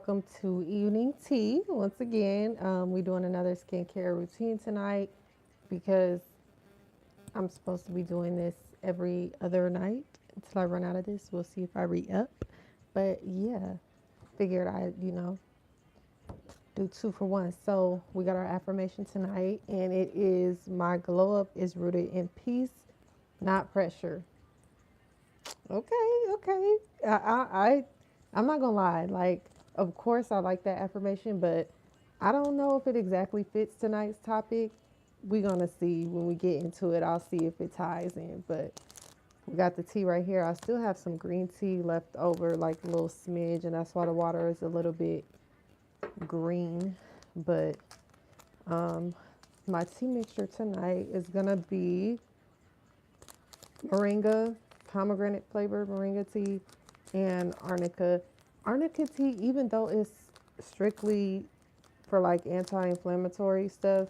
welcome to evening tea. Once again, we're doing another skincare routine tonight because I'm supposed to be doing this every other night until I run out of this. We'll see if I re up. But yeah, figured I'd do two for one. So we got our affirmation tonight, and it is my glow up is rooted in peace, not pressure. Okay. I'm not gonna lie. Like, of course, I like that affirmation, but I don't know if it exactly fits tonight's topic. We're gonna see when we get into it. I'll see if it ties in. But we got the tea right here. I still have some green tea left over, like a little smidge, and that's why the water is a little bit green. But um, my tea mixture tonight is gonna be moringa, pomegranate flavored moringa tea, and arnica. Arnica tea, even though it's strictly for like anti-inflammatory stuff,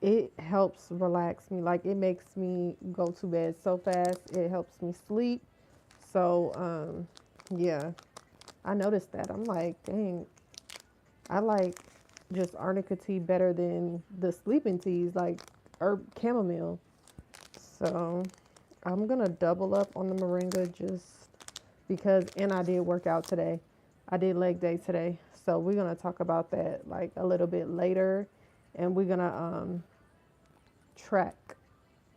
it helps relax me. Like it makes me go to bed so fast. It helps me sleep. So yeah, I noticed that. I'm like, dang, I like just arnica tea better than the sleeping teas like herb chamomile. So I'm gonna double up on the moringa just because, and I did work out today. I did leg day today. So we're gonna talk about that like a little bit later, and we're gonna track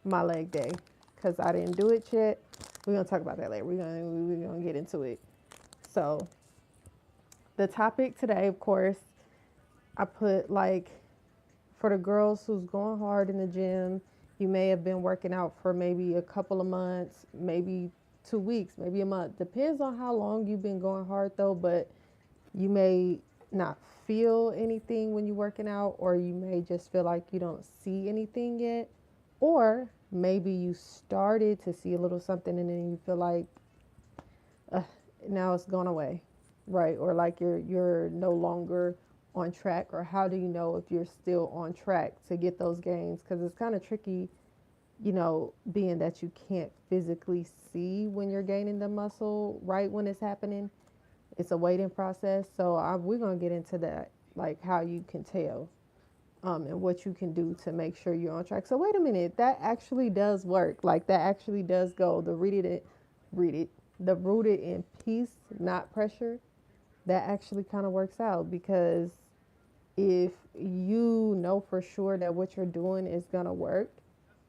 my leg day because I didn't do it yet. We're gonna talk about that later. We're gonna get into it. So the topic today, of course, I put like for the girls who's going hard in the gym, you may have been working out for maybe a couple of months, maybe 2 weeks, maybe a month. Depends on how long you've been going hard though, but you may not feel anything when you're working out, or you may just feel like you don't see anything yet, or maybe you started to see a little something and then you feel like uh, now it's gone away, right? Or like you're no longer on track, or how do you know if you're still on track to get those gains? Because it's kind of tricky, being that you can't physically see when you're gaining the muscle right when it's happening. It's a waiting process. So we're gonna get into that, like how you can tell, and what you can do to make sure you're on track. So wait a minute, that actually does work. Like that actually does go. Read it. The rooted in peace, not pressure. That actually kind of works out because if you know for sure that what you're doing is gonna work,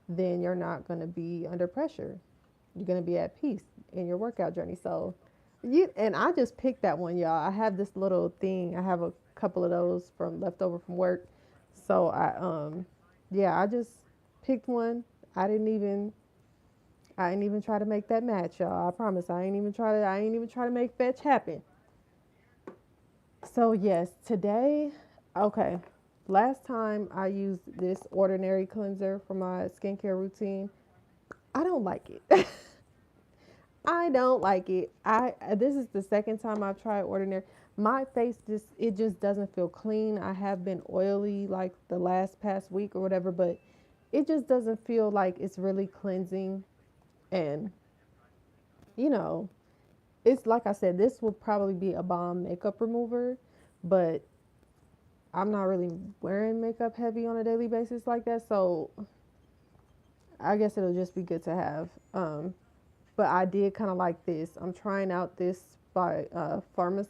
then you're not gonna be under pressure. You're gonna be at peace in your workout journey. So and I just picked that one, y'all. I have this little thing. I have a couple of those from leftover from work. So yeah, I just picked one. I didn't even I ain't even try to make that match, y'all. I promise. I ain't even try to make fetch happen. So yes, today, okay. Last time I used this ordinary cleanser for my skincare routine. I don't like it. I don't like it. I This is the second time I've tried ordinary. My face just doesn't feel clean. I have been oily like the last past week or whatever, but it just doesn't feel like it's really cleansing. And you know, it's like I said, this will probably be a bomb makeup remover, but I'm not really wearing makeup heavy on a daily basis like that, so I guess it'll just be good to have. But I did kind of like this. I'm trying out this by Pharmacy,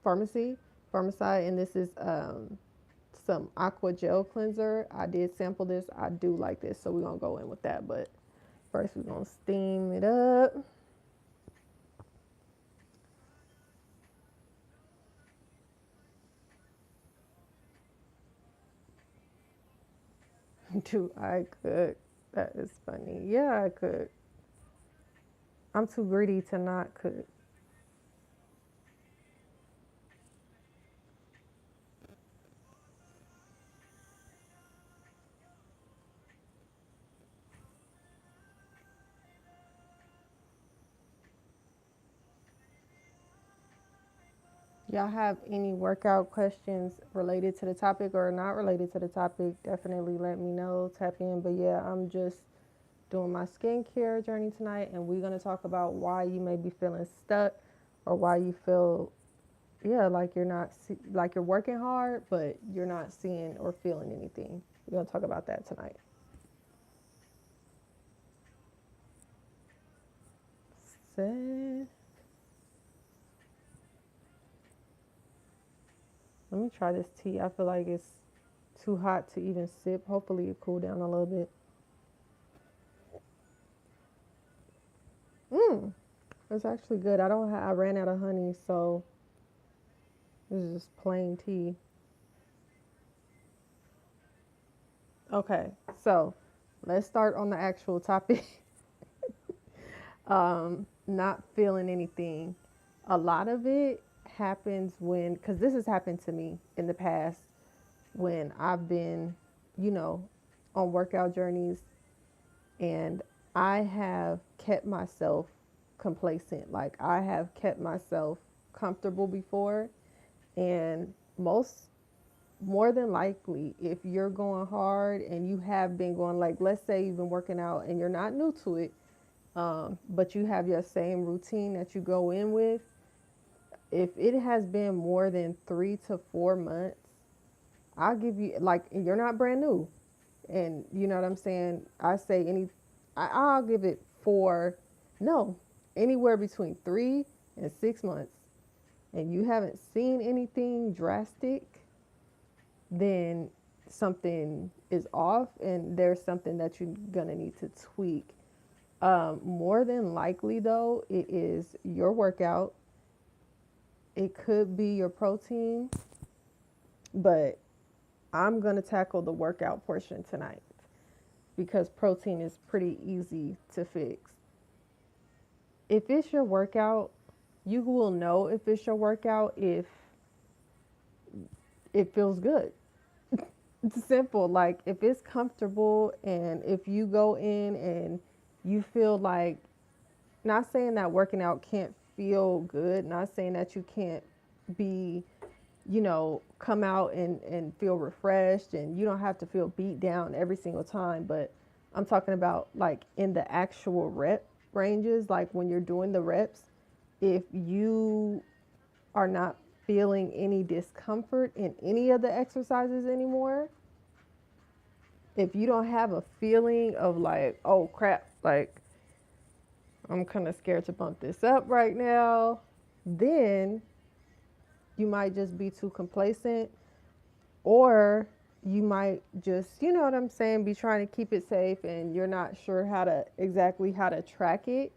Pharmacy, and this is some aqua gel cleanser. I did sample this. I do like this, so we're gonna go in with that. But first, we're gonna steam it up. Do I cook? That is funny. Yeah, I could. I'm too greedy to not cook. Y'all have any workout questions related to the topic or not related to the topic? Definitely let me know. Tap in. But yeah, I'm just doing my skincare journey tonight, and we're going to talk about why you may be feeling stuck or why you feel yeah, like you're not like you're working hard, but you're not seeing or feeling anything. We're gonna talk about that tonight. So, let me try this tea. I feel like it's too hot to even sip. Hopefully it cool down a little bit. Mmm, it's actually good. I ran out of honey, so this is just plain tea. Okay, so let's start on the actual topic. Not feeling anything. A lot of it happens when, because this has happened to me in the past when I've been, you know, on workout journeys and I have kept myself complacent. Like I have kept myself comfortable before. And more than likely, if you're going hard and you have been going, like, let's say you've been working out and you're not new to it, but you have your same routine that you go in with, if it has been more than 3 to 4 months, I'll give you, like, you're not brand new. And you know what I'm saying? I'll give it no, anywhere between 3 and 6 months, and you haven't seen anything drastic, then something is off and there's something that you're gonna need to tweak. More than likely, though, it is your workout. It could be your protein, but I'm going to tackle the workout portion tonight because protein is pretty easy to fix. If it's your workout, you will know if it's your workout if it feels good. It's simple. Like if it's comfortable and if you go in and you feel like, not saying that working out can't feel good, not saying that you can't be, come out and feel refreshed and you don't have to feel beat down every single time. But I'm talking about like in the actual rep ranges, like when you're doing the reps, if you are not feeling any discomfort in any of the exercises anymore, if you don't have a feeling of like, oh crap, like I'm kind of scared to bump this up right now, then you might just be too complacent, or you might just, you know what I'm saying, be trying to keep it safe and you're not sure how to track it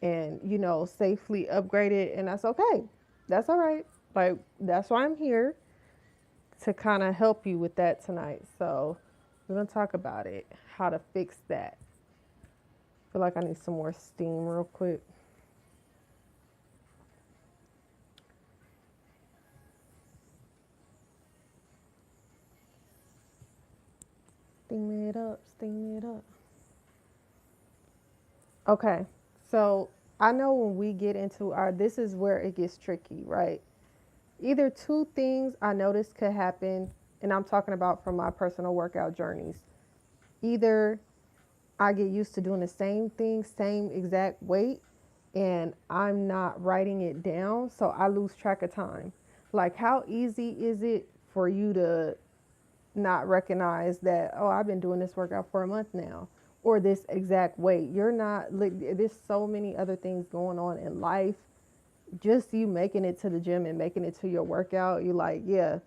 and, safely upgrade it. And that's okay. That's all right. Like, that's why I'm here to kind of help you with that tonight. So we're going to talk about it, how to fix that. I feel like I need some more steam real quick. Steam it up, steam it up. Okay, so I know when we get into this is where it gets tricky, right? Either two things I noticed could happen, and I'm talking about from my personal workout journeys. Either I get used to doing the same thing, same exact weight, and I'm not writing it down, so I lose track of time. Like, how easy is it for you to not recognize that, oh, I've been doing this workout for a month now, or this exact weight? You're not, there's so many other things going on in life. Just you making it to the gym and making it to your workout, you're like, yeah,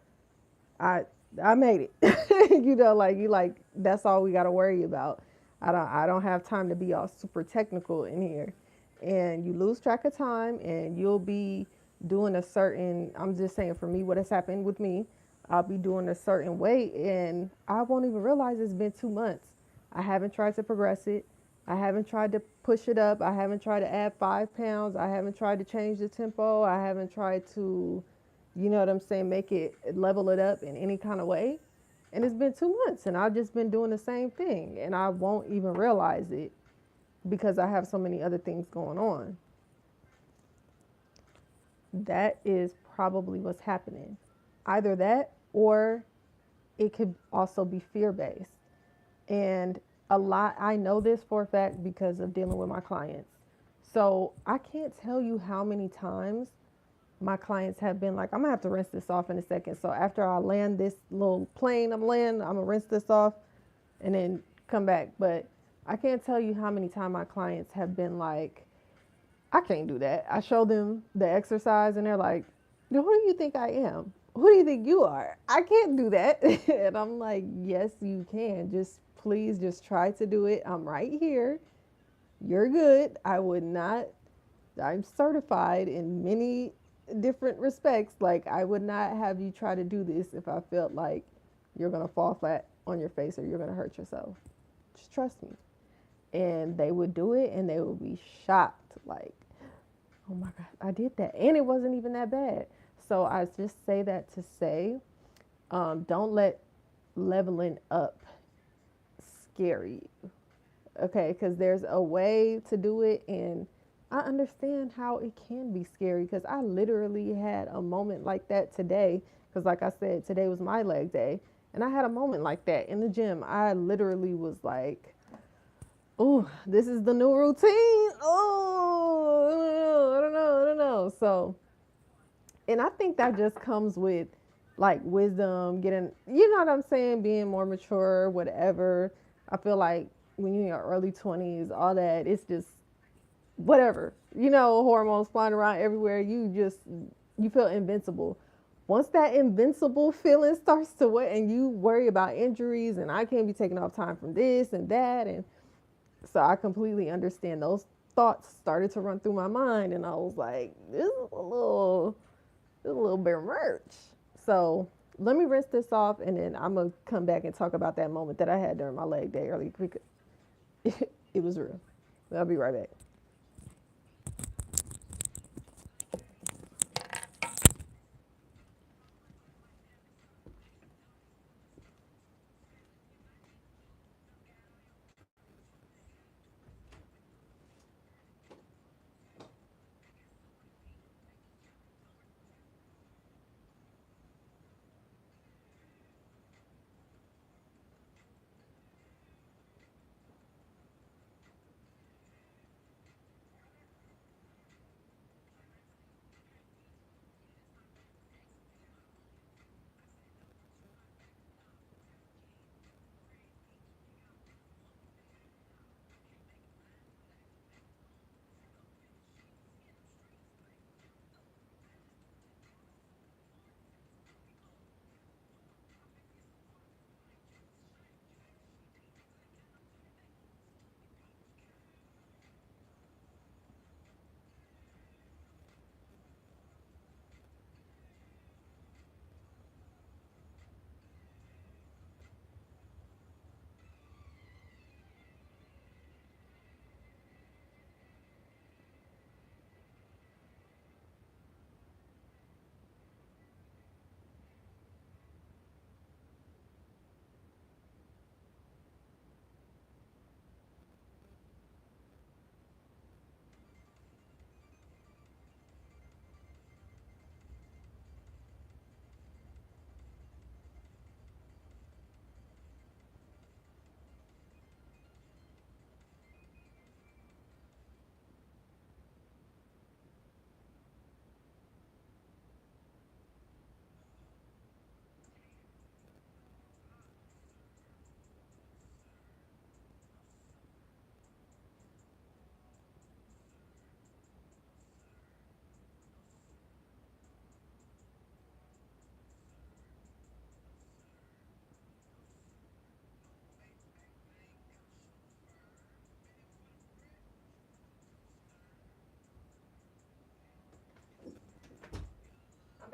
I I made it. Like you like that's all we got to worry about. I don't have time to be all super technical in here. And you lose track of time and you'll be doing a certain, I'm just saying for me what has happened with me, I'll be doing a certain weight and I won't even realize it's been 2 months. I haven't tried to progress it. I haven't tried to push it up. I haven't tried to add 5 pounds. I haven't tried to change the tempo. I haven't tried to, you know what I'm saying, make it level it up in any kind of way. And it's been 2 months and I've just been doing the same thing and I won't even realize it because I have so many other things going on. That is probably what's happening. Either that or it could also be fear based. And I know this for a fact because of dealing with my clients. So I can't tell you how many times my clients have been like, I'm gonna have to rinse this off in a second. So after I land this little plane I'm gonna rinse this off and then come back. But I can't tell you how many times my clients have been like, I can't do that. I show them the exercise and they're like, who do you think I am? Who do you think you are? I can't do that. And I'm like, yes, you can. Just please just try to do it. I'm right here. You're good. I would not, I'm certified in many different respects. Like, I would not have you try to do this if I felt like you're going to fall flat on your face or you're going to hurt yourself. Just trust me. And they would do it and they would be shocked. Like, oh my God, I did that. And it wasn't even that bad. So I just say that to say, don't let leveling up scare you. Okay, because there's a way to do it. And I understand how it can be scary because I literally had a moment like that today. Because, like I said, today was my leg day. And I had a moment like that in the gym. I literally was like, oh, this is the new routine. Oh, I don't know. So, and I think that just comes with like wisdom, getting, you know what I'm saying, being more mature, whatever. I feel like when you're in your early 20s, all that, it's just whatever, hormones flying around everywhere. You feel invincible. Once that invincible feeling starts to what, and you worry about injuries, and I can't be taking off time from this and that, and so I completely understand those thoughts started to run through my mind, and I was like, this is a little bit much. So let me rinse this off, and then I'm gonna come back and talk about that moment that I had during my leg day earlier. It was real. I'll be right back.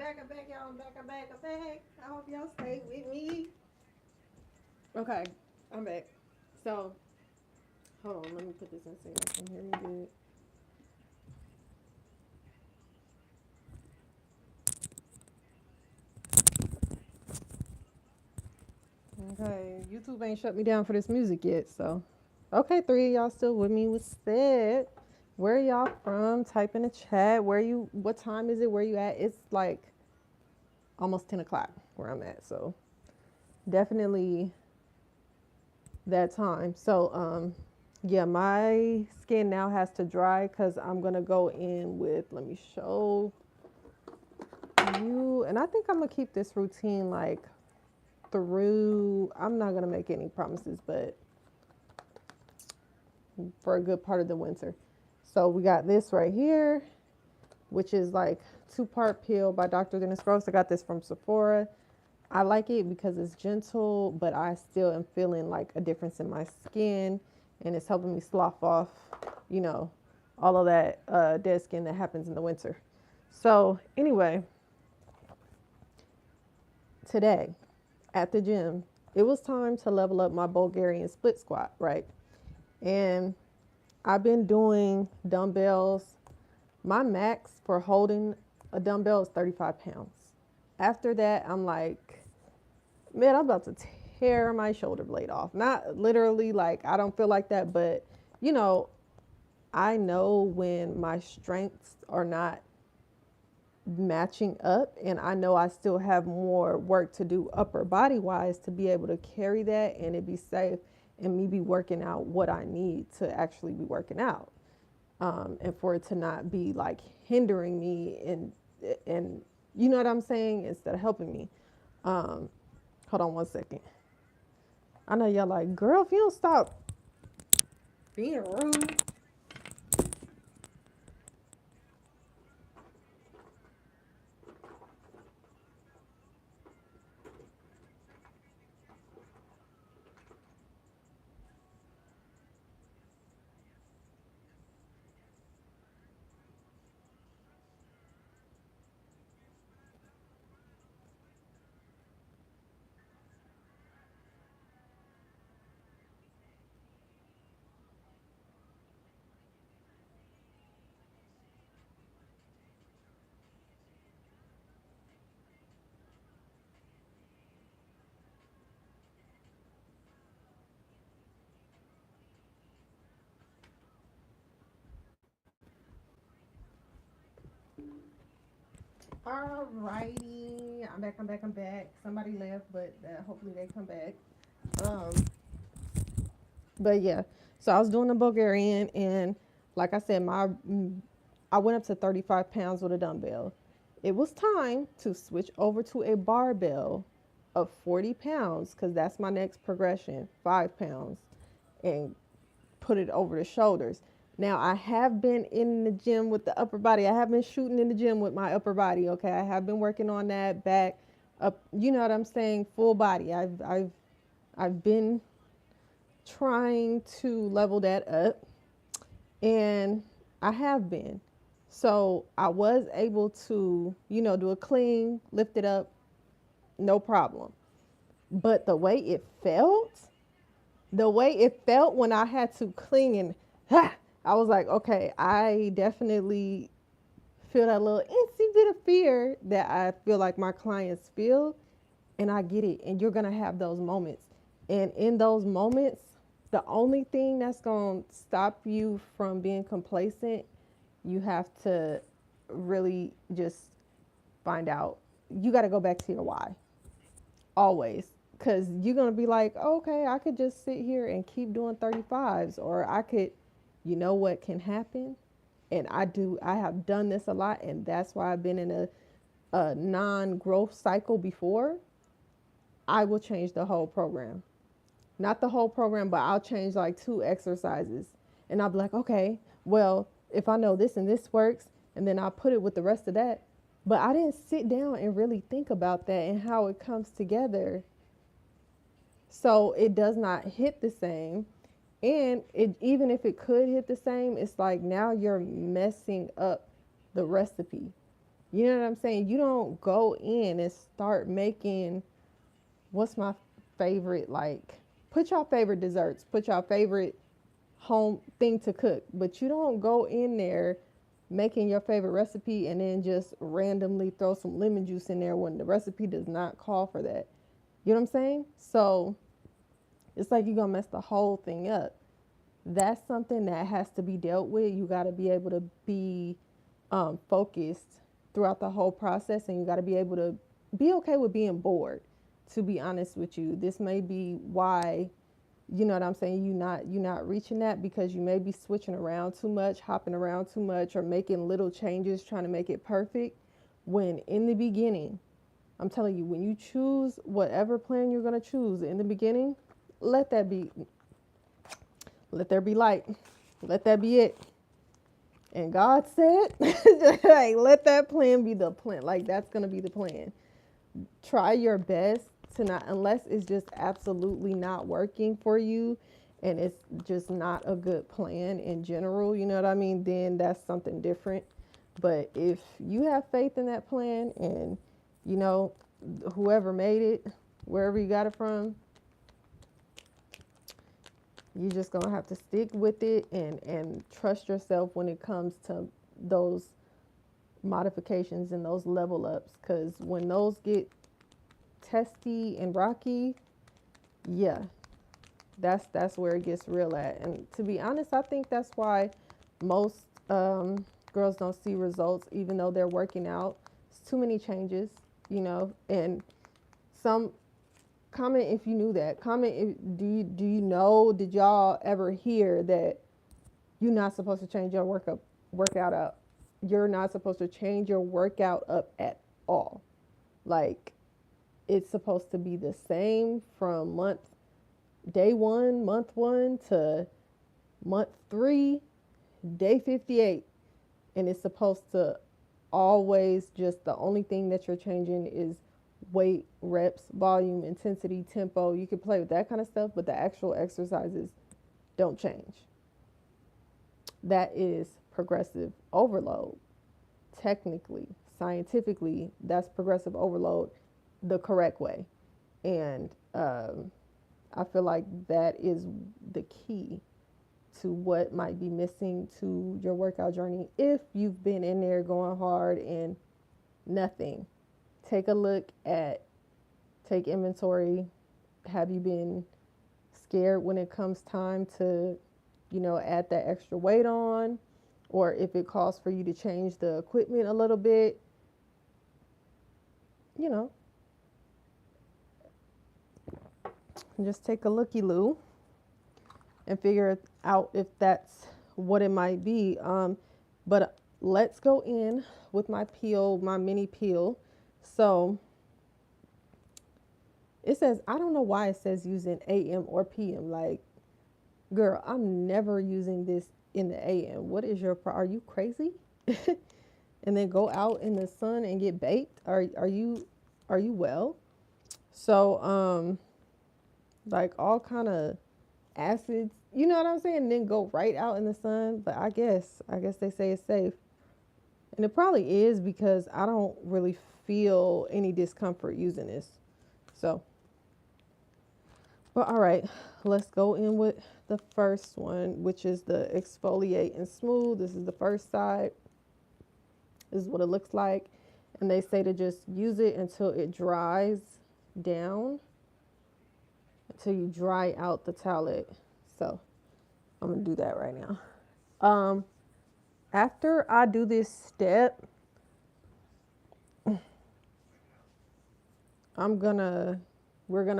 I'm back, y'all. I'm back. I hope y'all stay with me. Okay, I'm back. So, hold on, let me put this in so y'all can hear me good. Okay, YouTube ain't shut me down for this music yet, so. Okay, three of y'all still with me. What's that? Where y'all from? Type in the chat. What time is it? Where you at? It's like almost 10 o'clock where I'm at, so definitely that time. So, yeah, my skin now has to dry because I'm gonna go in with, let me show. and I think I'm gonna keep this routine like through, I'm not gonna make any promises, but for a good part of the winter. So we got this right here, which is like 2-part pill by Dr. Dennis Gross. I got this from Sephora. I like it because it's gentle, but I still am feeling like a difference in my skin, and it's helping me slough off, you know, all of that dead skin that happens in the winter. So anyway, today at the gym, it was time to level up my Bulgarian split squat, right? And I've been doing dumbbells. My max for holding a dumbbell is 35 pounds. After that, I'm like, man, I'm about to tear my shoulder blade off. Not literally, like, I don't feel like that, but you know, I know when my strengths are not matching up, and I know I still have more work to do upper body wise to be able to carry that and it be safe and me be working out what I need to actually be working out. And for it to not be like hindering me and you know what I'm saying, instead of helping me. Hold on one second. I know y'all like, girl, if you don't stop being rude. Alrighty, I'm back. Somebody left, but hopefully they come back. Um, but yeah, so I was doing the Bulgarian, and like I said, I went up to 35 pounds with a dumbbell. It was time to switch over to a barbell of 40 pounds because that's my next progression, 5 pounds, and put it over the shoulders. Now, I have been in the gym with the upper body. I have been shooting in the gym with my upper body. Okay, I have been working on that back up. You know what I'm saying? Full body. I've been trying to level that up, and I have been. So I was able to, do a clean, lift it up, no problem. But the way it felt when I had to clean and I was like, okay, I definitely feel that little instant bit of fear that I feel like my clients feel, and I get it. And you're gonna have those moments, and in those moments, the only thing that's gonna stop you from being complacent, you have to really just find out. You got to go back to your why always, because you're going to be like, oh, okay, I could just sit here and keep doing 35s, or I could, you know what can happen, and I have done this a lot, and that's why I've been in a non-growth cycle before. I will change the whole program, not the whole program, but I'll change like 2 exercises, and I'll be like, okay, well, if I know this and this works, and then I'll put it with the rest of that. But I didn't sit down and really think about that and how it comes together. So it does not hit the same. And even if it could hit the same, it's like now you're messing up the recipe. You know what I'm saying? You don't go in and start making, what's my favorite, like, put your favorite desserts, put your favorite home thing to cook, but you don't go in there making your favorite recipe and then just randomly throw some lemon juice in there when the recipe does not call for that. You know what I'm saying? So it's like you're gonna mess the whole thing up. That's something that has to be dealt with. You got to be able to be focused throughout the whole process, and you got to be able to be okay with being bored. To be honest with you, this may be why, you know what I'm saying, you're not reaching that, because you may be switching around too much, hopping around too much, or making little changes trying to make it perfect. when in the beginning, I'm telling you, when you choose whatever plan you're going to choose in the beginning, let that be, let there be light. Let that be it. And God said, like, let that plan be the plan. Like, that's going to be the plan. Try your best to not, unless it's just absolutely not working for you and it's just not a good plan in general, you know what I mean? Then that's something different. But if you have faith in that plan and, you know, whoever made it, wherever you got it from, you just gonna have to stick with it and trust yourself when it comes to those modifications and those level ups. Because when those get testy and rocky, yeah, that's where it gets real at. And to be honest, I think that's why most girls don't see results, even though they're working out. It's too many changes, you know. And some comment if you knew that. Comment if do you know? Did y'all ever hear that you're not supposed to change your workout up? You're not supposed to change your workout up at all. Like, it's supposed to be the same from day one, month one to month three, day 58. And it's supposed to always just, the only thing that you're changing is weight, reps, volume, intensity, tempo. You can play with that kind of stuff, but the actual exercises don't change. That is progressive overload. Technically, scientifically, that's progressive overload the correct way. And I feel like that is the key to what might be missing to your workout journey if you've been in there going hard and nothing. Take a look at, take inventory. Have you been scared when it comes time to, you know, add that extra weight on? Or if it calls for you to change the equipment a little bit, you know, just take a looky-loo and figure out if that's what it might be. But let's go in with my peel, my mini peel. So it says, I don't know why it says using AM or PM. Like, girl, I'm never using this in the AM. What is your, are you crazy? And then go out in the sun and get baked? Are you well? So, like all kind of acids, you know what I'm saying? And then go right out in the sun. But I guess they say it's safe. And it probably is because I don't really feel any discomfort using this. So, but all right, let's go in with the first one, which is the exfoliate and smooth. This is the first side. This is what it looks like. And they say to just use it until it dries down, until you dry out the towelette. So I'm gonna do that right now. After I do this step, I'm gonna write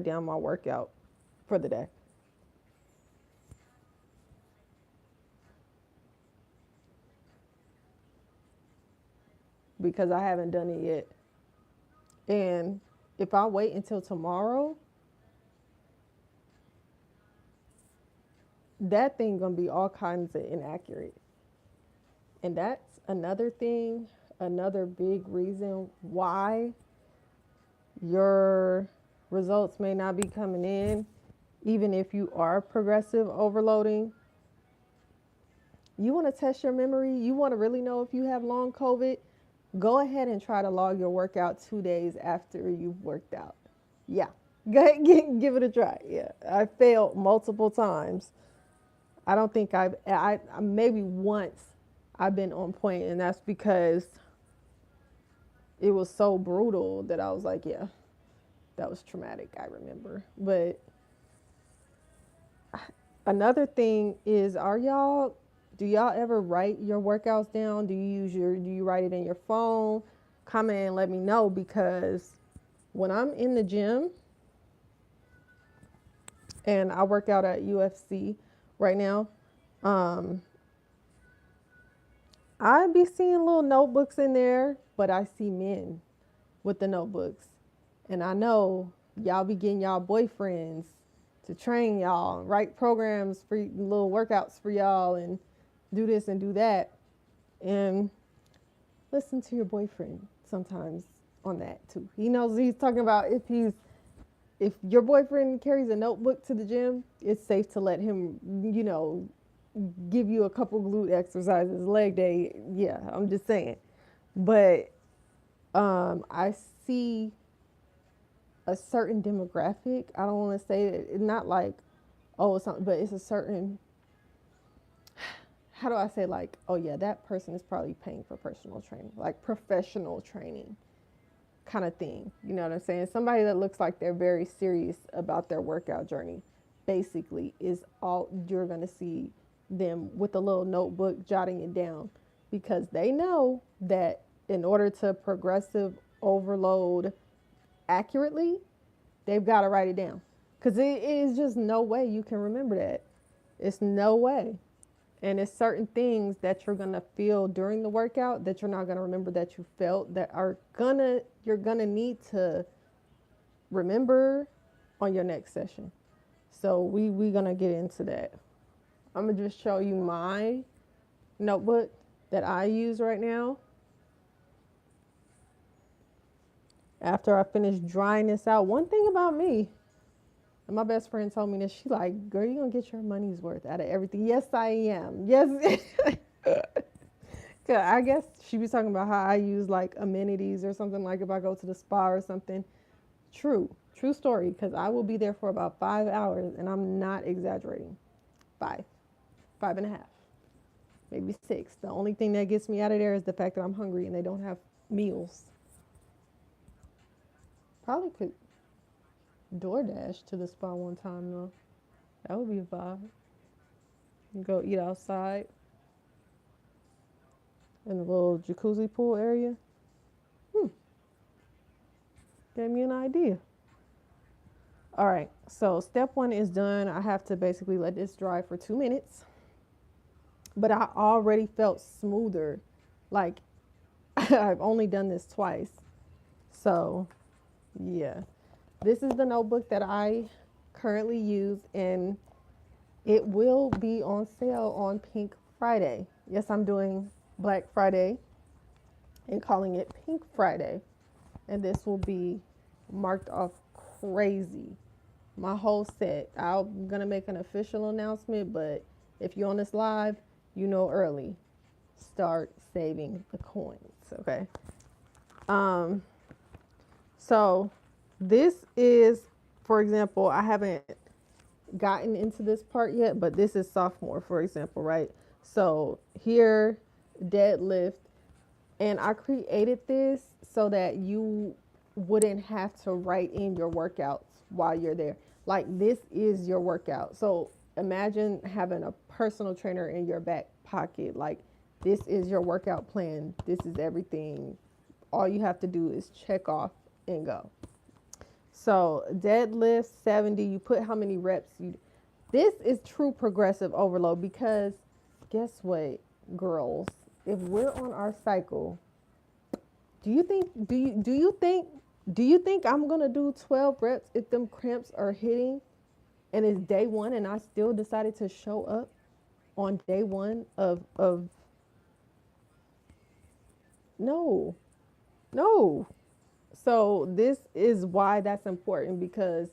down my workout for the day. Because I haven't done it yet. And if I wait until tomorrow, that thing gonna be all kinds of inaccurate. And that's another thing, another big reason why your results may not be coming in, even if you are progressive overloading. You want to test your memory, you want to really know if you have long COVID, go ahead and try to log your workout 2 days after you've worked out. Yeah, go ahead, give it a try. Yeah, I failed multiple times. I don't think I maybe once I've been on point, and that's because it was so brutal that I was like, yeah, that was traumatic, I remember. But another thing is, do y'all ever write your workouts down? Do you write it in your phone? Comment and let me know, because when I'm in the gym and I work out at UFC right now, I be seeing little notebooks in there, but I see men with the notebooks. And I know y'all be getting y'all boyfriends to train y'all, write programs for little workouts for y'all, and do this and do that. And listen to your boyfriend sometimes on that too. He knows he's talking about if your boyfriend carries a notebook to the gym, it's safe to let him, give you a couple glute exercises, leg day. Yeah, I'm just saying. But I see a certain demographic. I don't want to say that it's not like, oh, it's something, but it's a certain, how do I say, like, oh yeah, that person is probably paying for personal training, like professional training kind of thing. You know what I'm saying? Somebody that looks like they're very serious about their workout journey basically is all you're going to see them with a little notebook jotting it down, because they know that in order to progressive overload accurately, they've got to write it down, because it is just no way you can remember that. It's no way. And it's certain things that you're gonna feel during the workout that you're not gonna remember that you felt, that you're gonna need to remember on your next session. So we gonna get into that. I'm gonna just show you my notebook that I use right now. After I finish drying this out, one thing about me, and my best friend told me this, she like, girl, you gonna get your money's worth out of everything. Yes, I am. Yes. I guess she was talking about how I use like amenities or something, like if I go to the spa or something. True story, because I will be there for about 5 hours, and I'm not exaggerating. 5.5, maybe 6. The only thing that gets me out of there is the fact that I'm hungry and they don't have meals. Probably could DoorDash to the spa one time though. That would be a vibe. Go eat outside in the little jacuzzi pool area. Gave me an idea. All right, so step 1 is done. I have to basically let this dry for 2 minutes. But I already felt smoother. Like, I've only done this twice. So, yeah. This is the notebook that I currently use, and it will be on sale on Pink Friday. Yes, I'm doing Black Friday and calling it Pink Friday. And this will be marked off crazy. My whole set. I'm going to make an official announcement, but if you're on this live, you know early. Start saving the coins, okay? So this is, for example, I haven't gotten into this part yet, but this is sophomore, for example, right? So here, deadlift, and I created this so that you wouldn't have to write in your workouts while you're there. Like, this is your workout. So imagine having a personal trainer in your back pocket. Like, this is your workout plan. This is everything. All you have to do is check off and go. So deadlift 70, you put how many reps you. This is true progressive overload, because guess what, girls? If we're on our cycle, do you think I'm gonna do 12 reps if them cramps are hitting and it's day 1 and I still decided to show up on day 1 of no. No. So this is why that's important, because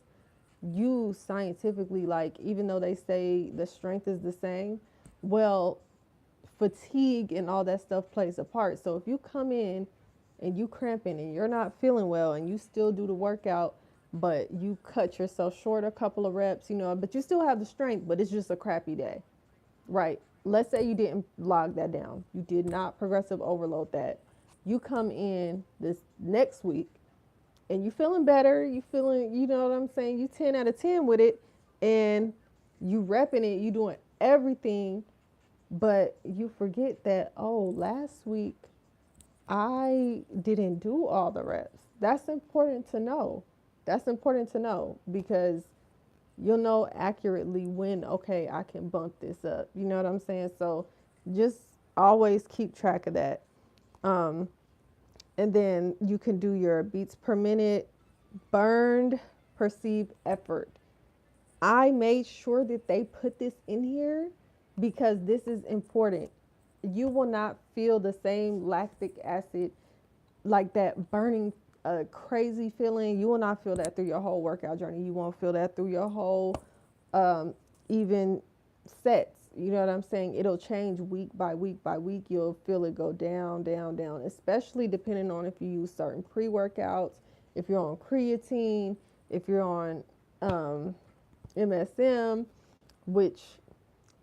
you scientifically, like, even though they say the strength is the same, well, fatigue and all that stuff plays a part. So if you come in and you cramping and you're not feeling well and you still do the workout, but you cut yourself short a couple of reps, but you still have the strength, but it's just a crappy day, right? Let's say you didn't log that down. You did not progressive overload that. You come in this next week and you feeling better, you feeling, you know what I'm saying, you 10 out of 10 with it, and you repping it, you doing everything, but you forget that, oh, last week I didn't do all the reps. That's important to know. That's important to know, because you'll know accurately when, okay, I can bump this up. You know what I'm saying? So just Always keep track of that. Um, and then you can do your beats per minute, burned perceived effort. I made sure that they put this in here because this is important. You will not feel the same lactic acid, like that burning, crazy feeling. You will not feel that through your whole workout journey. You won't feel that through your whole, um, even sets. You know what I'm saying? It'll change week by week by week. You'll feel it go down, down, down, especially depending on if you use certain pre workouts, if you're on creatine, if you're on, MSM, which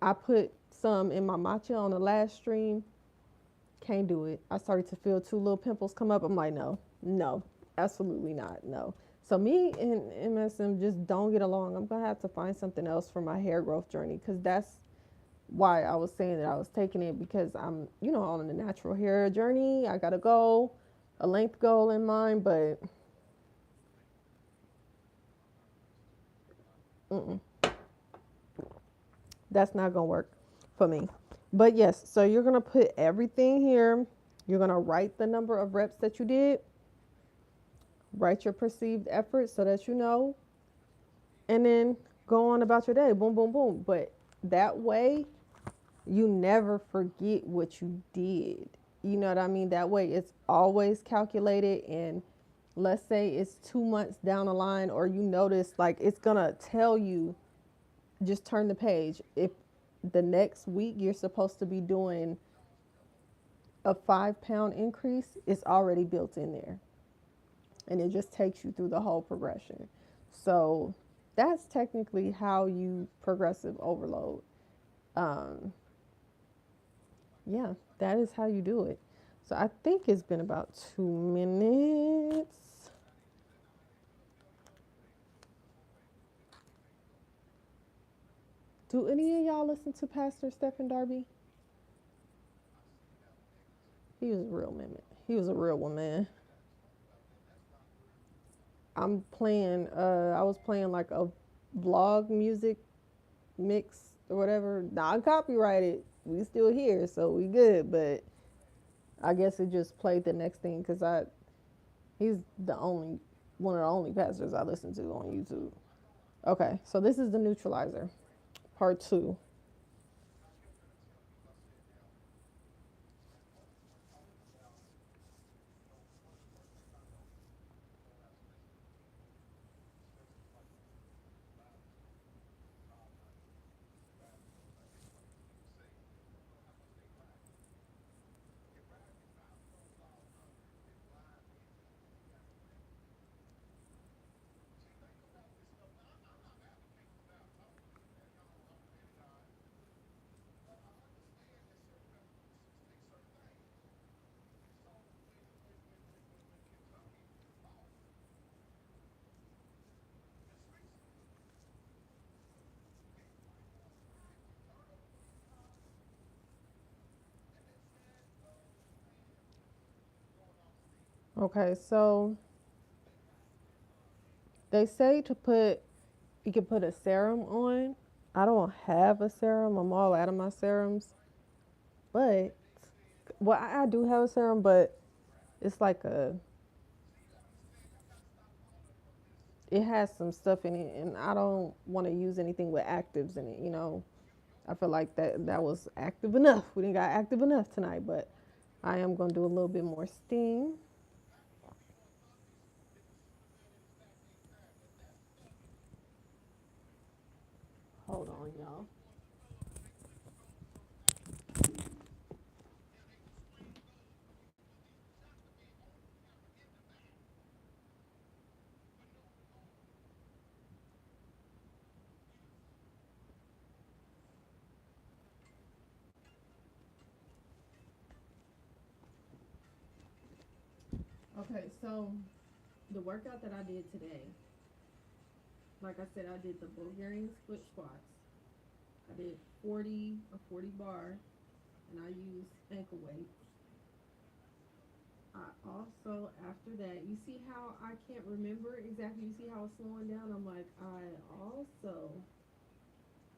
I put some in my matcha on the last stream. Can't do it. I started to feel two little pimples come up. I'm like, no, no, absolutely not. No. So me and MSM just don't get along. I'm gonna have to find something else for my hair growth journey because that's why I was saying that I was taking it, because I'm, on the natural hair journey. I got a goal, a length goal in mind, but mm-mm, that's not gonna work for me. But yes, so you're gonna put everything here. You're gonna write the number of reps that you did, write your perceived effort so that you know, and then go on about your day. Boom, boom, boom. But that way, you never forget what you did. You know what I mean? That way, it's always calculated. And let's say it's 2 months down the line, or you notice, like, it's gonna tell you, just turn the page. If the next week you're supposed to be doing a 5 pound increase, it's already built in there, and it just takes you through the whole progression. So that's technically how you progressive overload. Um, yeah, that is how you do it. So I think it's been about 2 minutes. Do any of y'all listen to Pastor Stephen Darby? He was a real man. He was a real one, man. I was playing like a vlog music mix or whatever. Non copyrighted. We still here, so we good. But I guess it just played the next thing because he's the only one of the only pastors I listen to on YouTube. Okay, so this is the neutralizer, part two. Okay, so they say to put, you can put a serum on. I don't have a serum. I'm all out of my serums. But, well, I do have a serum, but it's like it has some stuff in it, and I don't want to use anything with actives in it. I feel like that was active enough. We didn't got active enough tonight, but I am going to do a little bit more steam. Hold on, y'all. Okay, so the workout that I did today, like I said, I did the Bulgarian split squats. I did 40, a 40 bar, and I used ankle weights. I also, after that, you see how I can't remember exactly, you see how it's slowing down? I'm like, I also,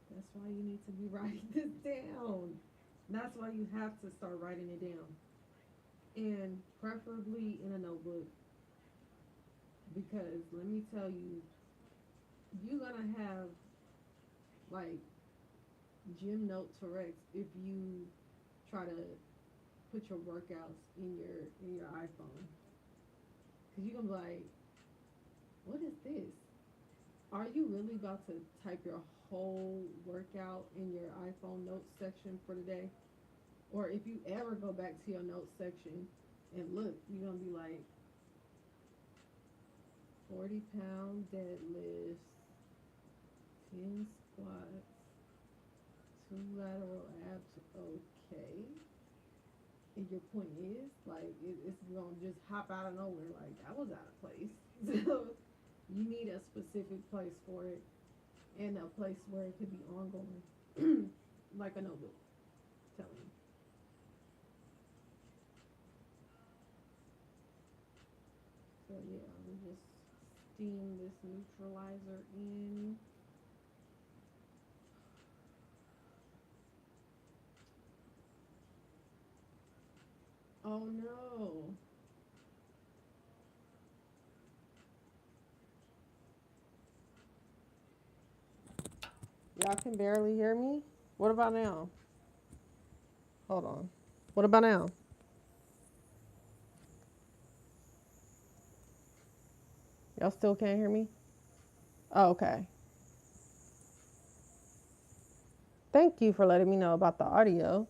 that's why you need to be writing this down. That's why you have to start writing it down, and preferably in a notebook. Because let me tell you, you're gonna have like gym note Tourette's if you try to put your workouts in your iPhone. Cause you're gonna be like, what is this? Are you really about to type your whole workout in your iPhone notes section for the day? Or if you ever go back to your notes section and look, you're gonna be like 40-pound deadlifts, 10 squats, 2 lateral abs. Okay. And your point is like it's gonna just hop out of nowhere. Like that was out of place. So you need a specific place for it and a place where it could be ongoing, like a notebook. Telling you. So yeah, we just steam this neutralizer in. Oh no. Y'all can barely hear me? What about now? Hold on. What about now? Y'all still can't hear me? Oh, okay. Thank you for letting me know about the audio.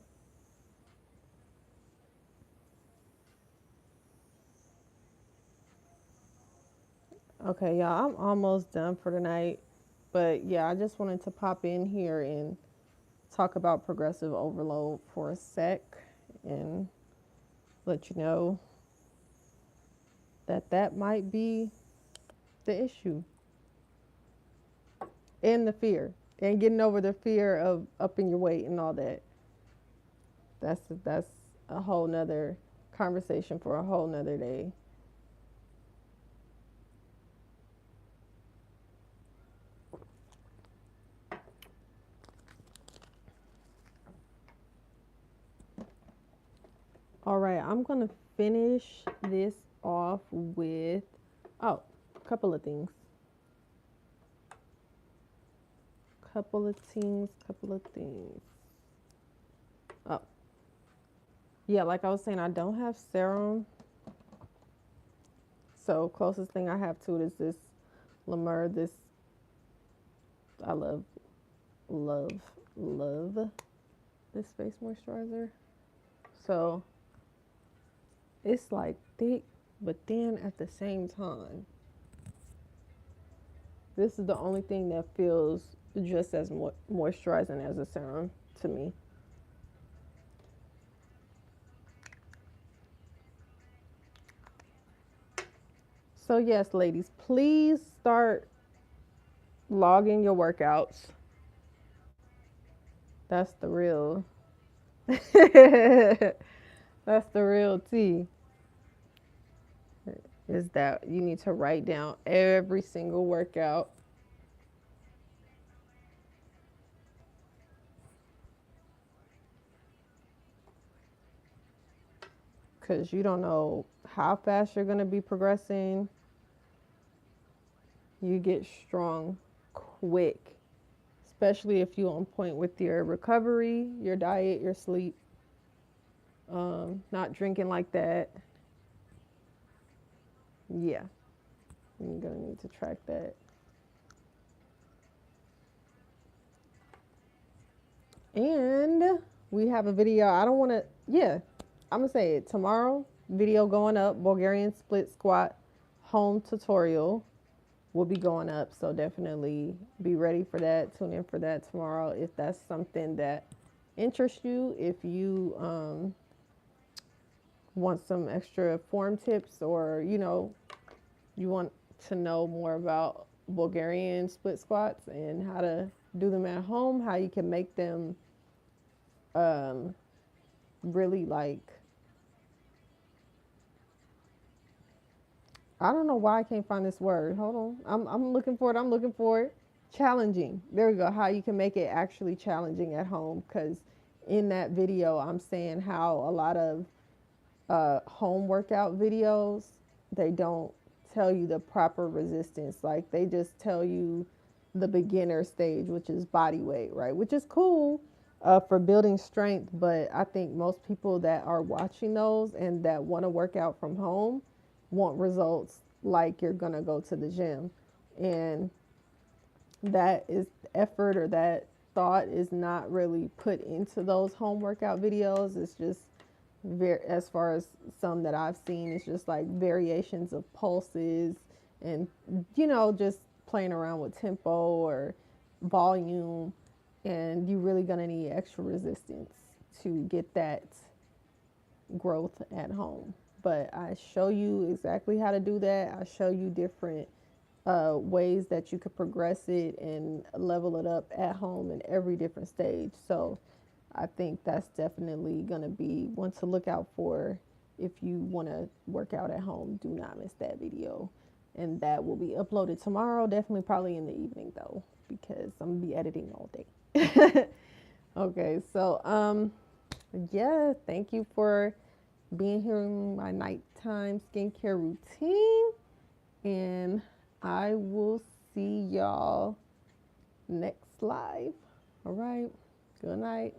Okay, y'all, I'm almost done for tonight. But yeah, I just wanted to pop in here and talk about progressive overload for a sec and let you know that that might be the issue and the fear and getting over the fear of upping your weight and all that. That's a whole nother conversation for a whole nother day. All right, I'm gonna finish this off with oh, a couple of things. Couple of things. Oh, yeah, like I was saying, I don't have serum. So closest thing I have to it is this Lemur. This I love, love this face moisturizer. So it's like thick, but then at the same time, this is the only thing that feels just as moisturizing as a serum to me. So yes, ladies, please start logging your workouts. That's the real. That's the real tea. Is that you need to write down every single workout because you don't know how fast you're going to be progressing. You get strong quick, especially if you're on point with your recovery, your diet, your sleep, not drinking like that. Yeah, you're going to need to track that. And we have a video. I don't want to, yeah, I'm going to say it tomorrow. Video going up Bulgarian split squat home tutorial will be going up. So definitely be ready for that. Tune in for that tomorrow if that's something that interests you. If you want some extra form tips or, you want to know more about Bulgarian split squats and how to do them at home, how you can make them um, really like, I don't know why I can't find this word. Hold on. I'm looking for it. I'm looking for it. Challenging. There we go. How you can make it actually challenging at home because in that video, I'm saying how a lot of home workout videos, they don't tell you the proper resistance. Like they just tell you the beginner stage, which is body weight, right? Which is cool for building strength. But I think most people that are watching those and that want to work out from home want results like you're going to go to the gym. And that is effort, or that thought is not really put into those home workout videos. It's just very, as far as some that I've seen, it's just like variations of pulses and, just playing around with tempo or volume. And you're really going to need extra resistance to get that growth at home. But I show you exactly how to do that. I show you different ways that you could progress it and level it up at home in every different stage. So I think that's definitely going to be one to look out for if you want to work out at home. Do not miss that video. And that will be uploaded tomorrow, definitely probably in the evening though, because I'm going to be editing all day. Okay, so yeah, thank you for being here in my nighttime skincare routine. And I will see y'all next live. All right. Good night.